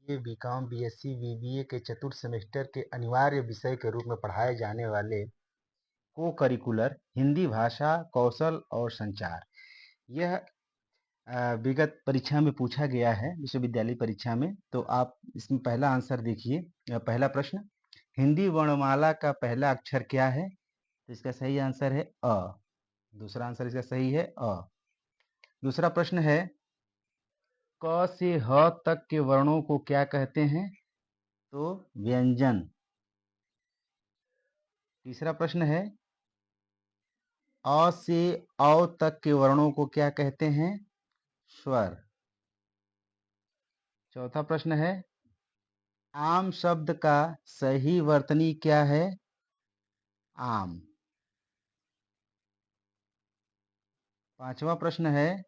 ये BCom, BSc, BBA के चतुर्थ सेमेस्टर के अनिवार्य विषय के रूप में पढ़ाए जाने वाले को करिकुलर हिंदी भाषा कौशल और संचार। यह विगत परीक्षा में पूछा गया है, विश्वविद्यालय परीक्षा में। तो आप इसमें पहला आंसर देखिए। पहला प्रश्न, हिंदी वर्णमाला का पहला अक्षर क्या है? तो इसका सही आंसर है अ। दूसरा आंसर इसका सही है अ। दूसरा प्रश्न है, क से ह तक के वर्णों को क्या कहते हैं? तो व्यंजन। तीसरा प्रश्न है, अ से औ तक के वर्णों को क्या कहते हैं? स्वर। चौथा प्रश्न है, आम शब्द का सही वर्तनी क्या है? आम। पांचवा प्रश्न है,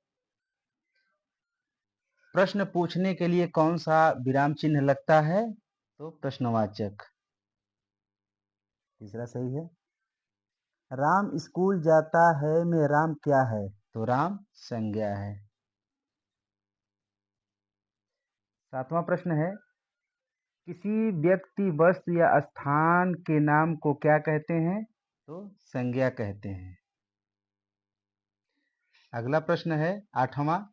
प्रश्न पूछने के लिए कौन सा विराम चिन्ह लगता है? तो प्रश्नवाचक। तीसरा सही है। राम स्कूल जाता है में राम क्या है? तो राम संज्ञा है। सातवां प्रश्न है, किसी व्यक्ति वस्तु या स्थान के नाम को क्या कहते हैं? तो संज्ञा कहते हैं। अगला प्रश्न है आठवां,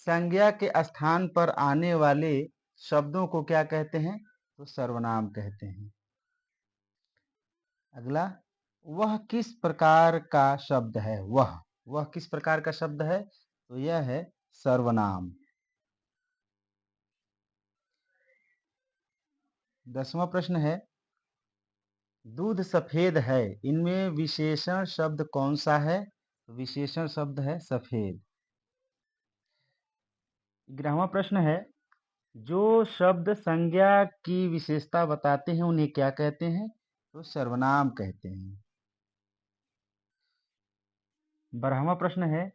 संज्ञा के स्थान पर आने वाले शब्दों को क्या कहते हैं? तो सर्वनाम कहते हैं। अगला, वह किस प्रकार का शब्द है? वह किस प्रकार का शब्द है? तो यह है सर्वनाम। 10वां प्रश्न है, दूध सफेद है, इनमें विशेषण शब्द कौन सा है? विशेषण शब्द है सफेद। 11वां प्रश्न है, जो शब्द संज्ञा की विशेषता बताते हैं उन्हें क्या कहते हैं? तो सर्वनाम कहते हैं। 12वां प्रश्न है,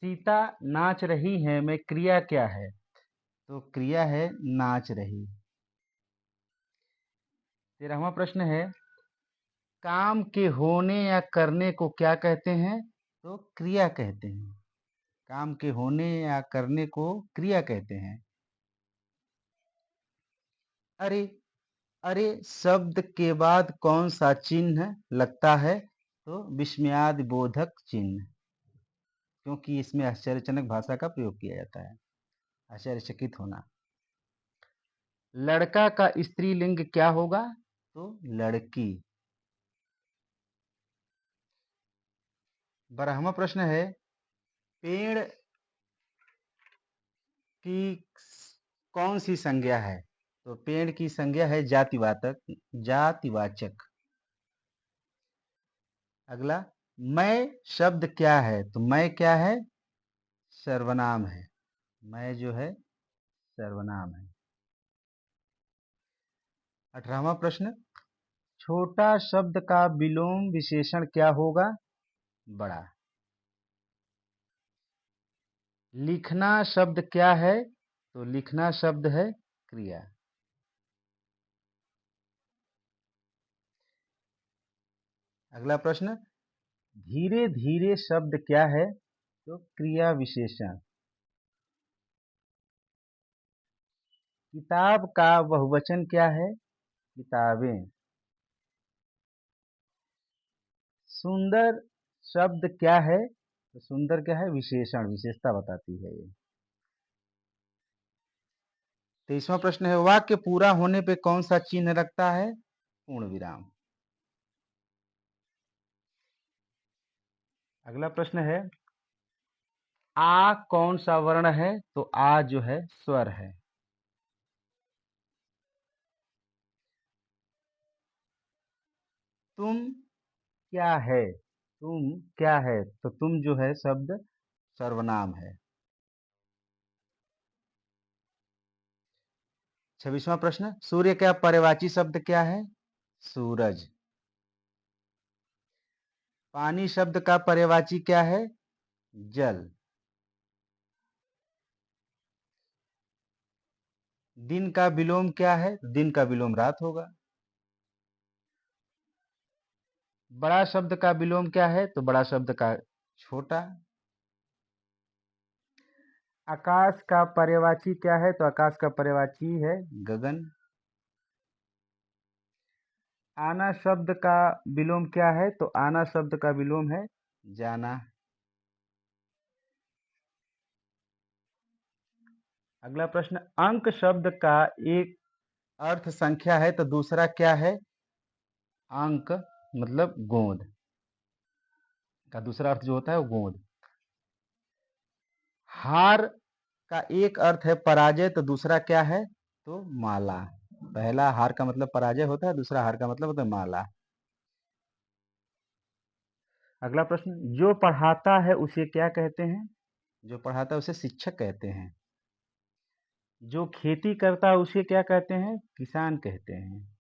सीता नाच रही है में क्रिया क्या है? तो क्रिया है नाच रही। 13वां प्रश्न है, काम के होने या करने को क्या कहते हैं? तो क्रिया कहते हैं। काम के होने या करने को क्रिया कहते हैं। अरे अरे शब्द के बाद कौन सा चिन्ह लगता है? तो विस्मयादि बोधक चिन्ह, क्योंकि इसमें आश्चर्यजनक भाषा का प्रयोग किया जाता है। आश्चर्यचकित होना। लड़का का स्त्रीलिंग क्या होगा? तो लड़की। 12वां प्रश्न है, पेड़ की कौन सी संज्ञा है? तो पेड़ की संज्ञा है जातिवाचक। अगला, मैं शब्द क्या है? तो मैं क्या है? सर्वनाम है। मैं जो है सर्वनाम है। 18वां प्रश्न, छोटा शब्द का विलोम विशेषण क्या होगा? बड़ा। लिखना शब्द क्या है? तो लिखना शब्द है क्रिया। अगला प्रश्न, धीरे धीरे शब्द क्या है? तो क्रिया विशेषण। किताब का बहुवचन क्या है? किताबें। सुंदर शब्द क्या है? तो सुंदर क्या है? विशेषण, विशेषता बताती है ये। 23वां प्रश्न है, वाक्य पूरा होने पे कौन सा चिन्ह लगता है? पूर्ण विराम। अगला प्रश्न है, आ कौन सा वर्ण है? तो आ जो है स्वर है। तुम क्या है? तुम क्या है? तो तुम जो है शब्द सर्वनाम है। 26वां प्रश्न, सूर्य का पर्यायवाची शब्द क्या है? सूरज। पानी शब्द का पर्यायवाची क्या है? जल। दिन का विलोम क्या है? दिन का विलोम रात होगा। बड़ा शब्द का विलोम क्या है? तो बड़ा शब्द का छोटा। आकाश का पर्यायवाची क्या है? तो आकाश का पर्यायवाची है गगन। आना शब्द का विलोम क्या है? तो आना शब्द का विलोम है जाना। अगला प्रश्न, अंक शब्द का एक अर्थ संख्या है तो दूसरा क्या है? अंक मतलब गोंद का दूसरा अर्थ जो होता है वो गोंद। हार का एक अर्थ है पराजय तो दूसरा क्या है? तो माला। पहला हार का मतलब पराजय होता है, दूसरा हार का मतलब होता है माला। अगला प्रश्न, जो पढ़ाता है उसे क्या कहते हैं? जो पढ़ाता है उसे शिक्षक कहते हैं। जो खेती करता है उसे क्या कहते हैं? किसान कहते हैं।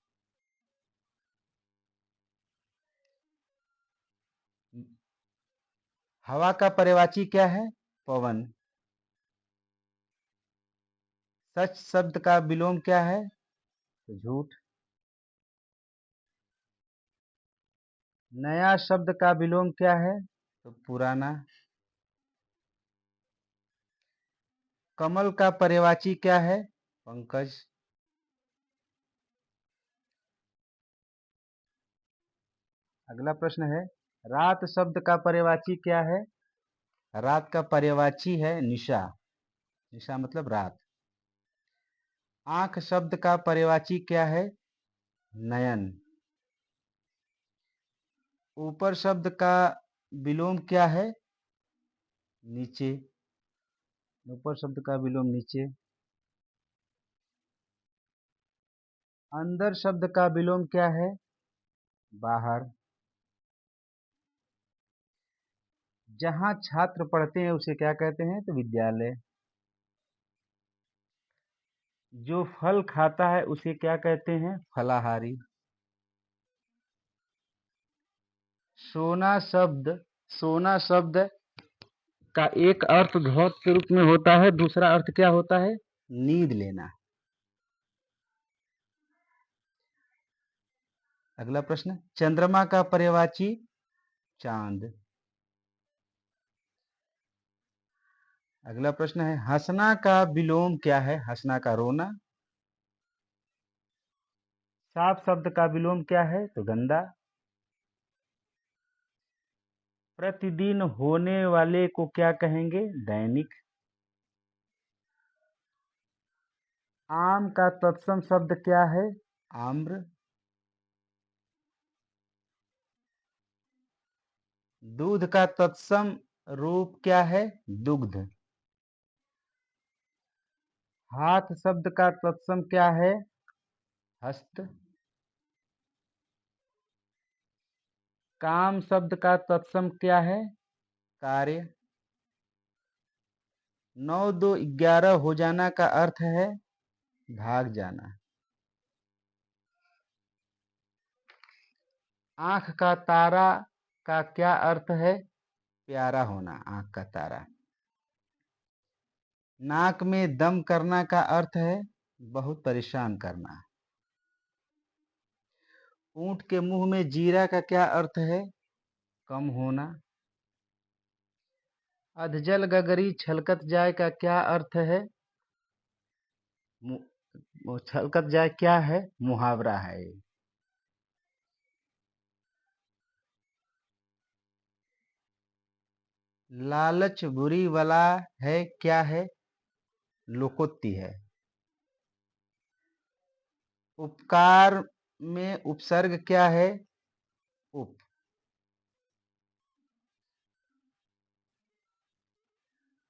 हवा का पर्यायवाची क्या है? पवन। सच शब्द का विलोम क्या है? तो झूठ। नया शब्द का विलोम क्या है? तो पुराना। कमल का पर्यायवाची क्या है? पंकज। अगला प्रश्न है, रात शब्द का पर्यायवाची क्या है? रात का पर्यायवाची है निशा। निशा मतलब रात। आंख शब्द का पर्यायवाची क्या है? नयन। ऊपर शब्द का विलोम क्या है? नीचे। ऊपर शब्द का विलोम नीचे। अंदर शब्द का विलोम क्या है? बाहर। जहाँ छात्र पढ़ते हैं उसे क्या कहते हैं? तो विद्यालय। जो फल खाता है उसे क्या कहते हैं? फलाहारी। सोना शब्द सोना शब्द का एक अर्थ धौत के रूप में होता है, दूसरा अर्थ क्या होता है? नींद लेना। अगला प्रश्न, चंद्रमा का पर्यायवाची? चांद। अगला प्रश्न है, हंसना का विलोम क्या है? हंसना का रोना। साफ शब्द का विलोम क्या है? तो गंदा। प्रतिदिन होने वाले को क्या कहेंगे? दैनिक। आम का तत्सम शब्द क्या है? आम्र। दूध का तत्सम रूप क्या है? दुग्ध। हाथ शब्द का तत्सम क्या है? हस्त। काम शब्द का तत्सम क्या है? कार्य। 9 2 11 हो जाना का अर्थ है भाग जाना। आंख का तारा का क्या अर्थ है? प्यारा होना, आंख का तारा। नाक में दम करना का अर्थ है बहुत परेशान करना। ऊंट के मुंह में जीरा का क्या अर्थ है? कम होना। अधजल गगरी छलकत जाए का क्या अर्थ है? छलकत जाए क्या है? मुहावरा है। लालच बुरी वाला है क्या है? लोकोक्ति है। उपकार में उपसर्ग क्या है? उप।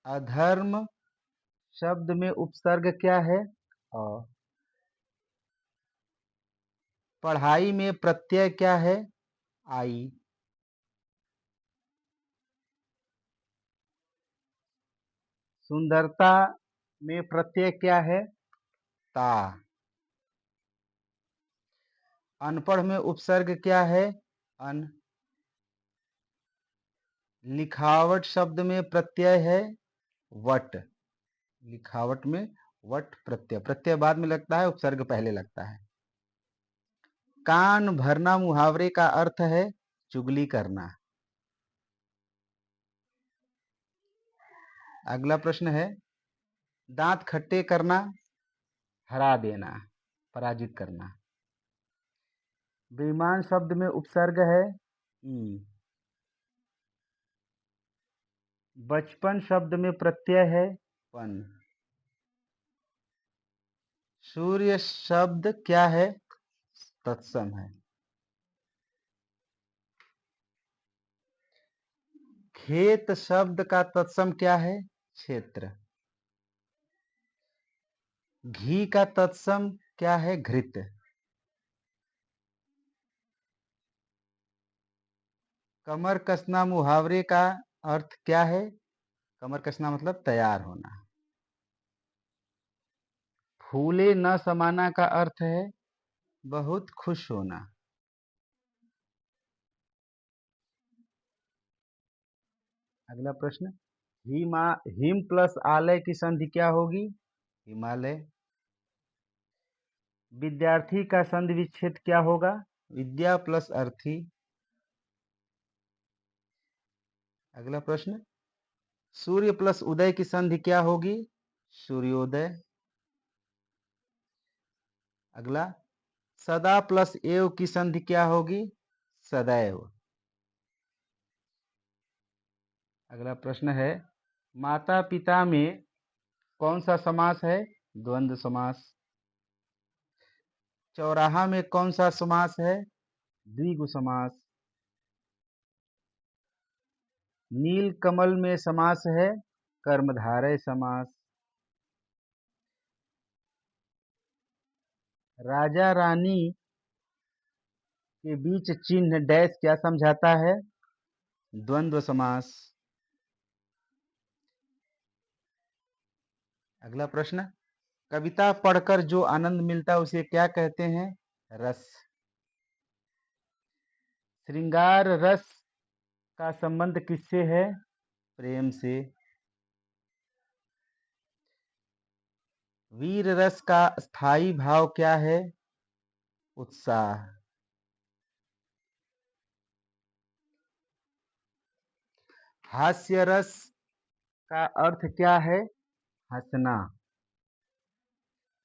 अधर्म शब्द में उपसर्ग क्या है? अ। पढ़ाई में प्रत्यय क्या है? आई। सुंदरता में प्रत्यय क्या है? ता। अनपढ़ में उपसर्ग क्या है? अन। लिखावट शब्द में प्रत्यय है वट। लिखावट में वट प्रत्यय, प्रत्यय बाद में लगता है, उपसर्ग पहले लगता है। कान भरना मुहावरे का अर्थ है चुगली करना। अगला प्रश्न है, दांत खट्टे करना, हरा देना, पराजित करना। बेईमान शब्द में उपसर्ग है ई। बचपन शब्द में प्रत्यय है पन। सूर्य शब्द क्या है? तत्सम है। खेत शब्द का तत्सम क्या है? क्षेत्र। घी का तत्सम क्या है? घृत। कमर कसना मुहावरे का अर्थ क्या है? कमर कसना मतलब तैयार होना। फूले न समाना का अर्थ है बहुत खुश होना। अगला प्रश्न, हिम प्लस आलय की संधि क्या होगी? हिमालय। विद्यार्थी का संधि विच्छेद क्या होगा? विद्या प्लस अर्थी। अगला प्रश्न, सूर्य प्लस उदय की संधि क्या होगी? सूर्योदय। अगला, सदा प्लस एव की संधि क्या होगी? सदैव। अगला प्रश्न है, माता पिता में कौन सा समास है? द्वंद्व समास। चौराहा में कौन सा समास है? द्विगु समास। नील कमल में समास है कर्मधारय समास। राजा रानी के बीच चिन्ह डैश क्या समझाता है? द्वंद्व समास। अगला प्रश्न, कविता पढ़कर जो आनंद मिलता है उसे क्या कहते हैं? रस। श्रृंगार रस का संबंध किससे है? प्रेम से। वीर रस का स्थायी भाव क्या है? उत्साह। हास्य रस का अर्थ क्या है? हंसना।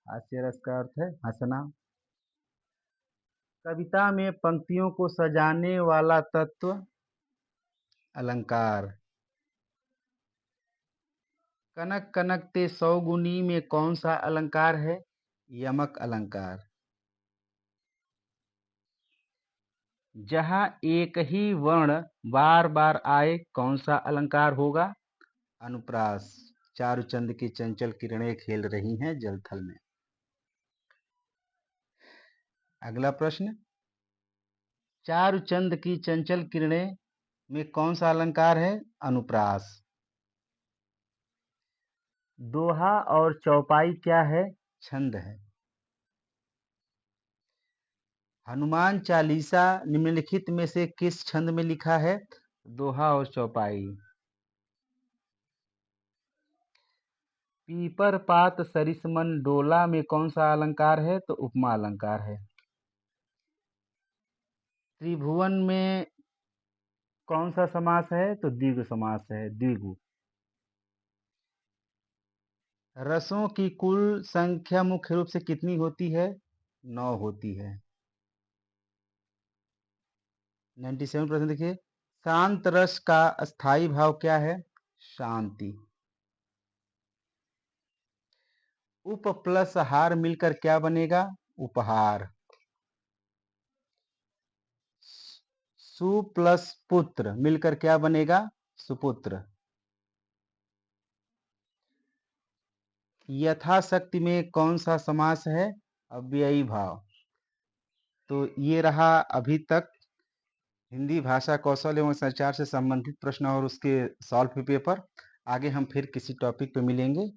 हास्य रस का अर्थ है हंसना। कविता में पंक्तियों को सजाने वाला तत्व? अलंकार। कनक कनकते सौगुनी में कौन सा अलंकार है? यमक अलंकार। जहां एक ही वर्ण बार बार आए कौन सा अलंकार होगा? अनुप्रास। चारुचंद की चंचल किरणें खेल रही हैं जलथल में। अगला प्रश्न, चारुचंद की चंचल किरणें में कौन सा अलंकार है? अनुप्रास। दोहा और चौपाई क्या है? छंद है। हनुमान चालीसा निम्नलिखित में से किस छंद में लिखा है? दोहा और चौपाई। पीपर पात सरिस मन डोला में कौन सा अलंकार है? तो उपमा अलंकार है। त्रिभुवन में कौन सा समास है? तो द्विगु समास है, द्विगु। रसों की कुल संख्या मुख्य रूप से कितनी होती है? 9 होती है। 97% देखिए, शांत रस का स्थायी भाव क्या है? शांति। उप प्लस हार मिलकर क्या बनेगा? उपहार। सु प्लस पुत्र मिलकर क्या बनेगा? सुपुत्र। यथाशक्ति में कौन सा समास है? अव्ययी भाव। तो ये रहा अभी तक हिंदी भाषा कौशल एवं संचार से संबंधित प्रश्न और उसके सॉल्व पेपर। आगे हम फिर किसी टॉपिक पे मिलेंगे।